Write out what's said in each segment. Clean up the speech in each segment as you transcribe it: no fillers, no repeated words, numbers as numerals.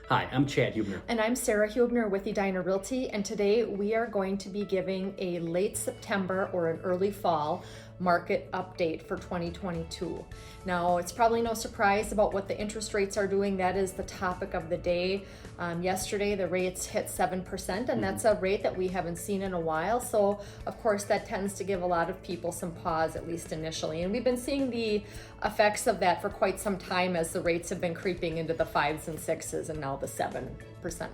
Hi, I'm Chad Huebener. And I'm Sara Huebener with Edina Realty, and today we are going to be giving a late September or an early fall market update for 2022. Now, it's probably no surprise about what the interest rates are doing. That is the topic of the day. Yesterday, the rates hit 7%, and that's a rate that we haven't seen in a while. So, of course, that tends to give a lot of people some pause, at least initially. And we've been seeing the effects of that for quite some time as the rates have been creeping into the 5s and 6s and now the 7%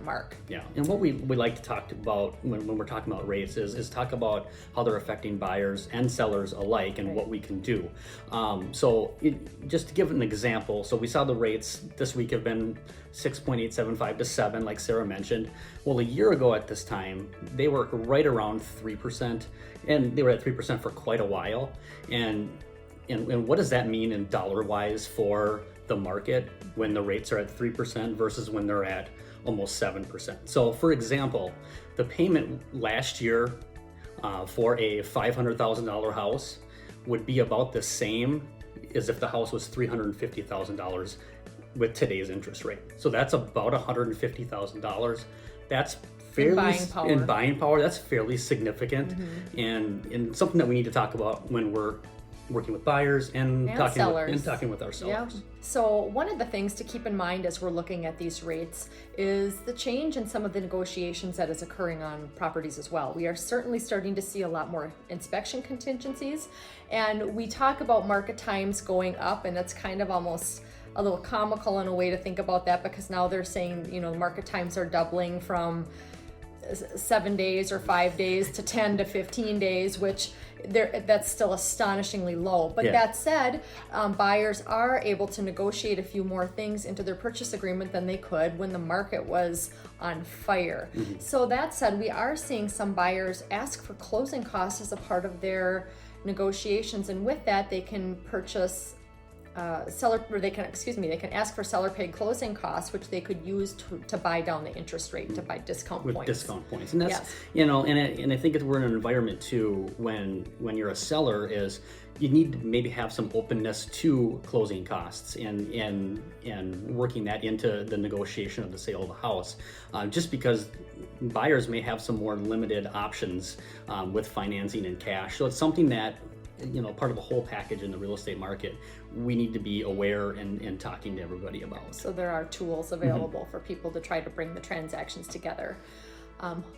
mark. Yeah, and what we like to talk about when we're talking about rates is talk about how they're affecting buyers and sellers alike and what we can do. Just to give an example, so we saw the rates this week have been 6.875 to 7, like Sara mentioned. Well, a year ago at this time, they were right around 3%, and they were at 3% for quite a while. And what does that mean in dollar-wise for the market when the rates are at 3% versus when they're at almost 7%? So for example, the payment last year for a $500,000 house would be about the same as if the house was $350,000 with today's interest rate. So that's about $150,000. That's fairly in buying power. That's fairly significant, and something that we need to talk about when we're working with buyers and talking with our sellers. Yeah. So one of the things to keep in mind as we're looking at these rates is the change in some of the negotiations that is occurring on properties as well. We are certainly starting to see a lot more inspection contingencies, and we talk about market times going up, and that's kind of almost a little comical in a way to think about that, because now they're saying, market times are doubling from 7 days or 5 days to 10 to 15 days, which that's still astonishingly low. But that said, buyers are able to negotiate a few more things into their purchase agreement than they could when the market was on fire. So that said, we are seeing some buyers ask for closing costs as a part of their negotiations, and with that they can purchase they can ask for seller paid closing costs, which they could use to buy down the interest rate, to buy discount points. And that's, and I think we're in an environment too when you're a seller is you need to maybe have some openness to closing costs and working that into the negotiation of the sale of the house, just because buyers may have some more limited options with financing and cash. So it's something that, part of the whole package in the real estate market, we need to be aware and talking to everybody about. So there are tools available for people to try to bring the transactions together.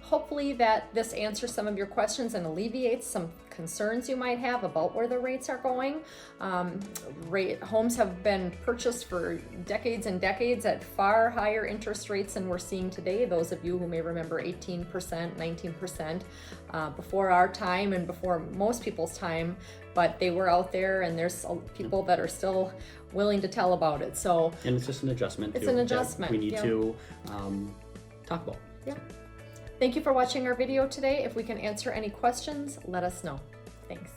Hopefully that this answers some of your questions and alleviates some concerns you might have about where the rates are going. Homes have been purchased for decades and decades at far higher interest rates than we're seeing today. Those of you who may remember 18%, 19% before our time and before most people's time, but they were out there, and there's people that are still willing to tell about it. So, and it's just an adjustment. It's an adjustment we need to talk about. Yeah. Thank you for watching our video today. If we can answer any questions, let us know. Thanks.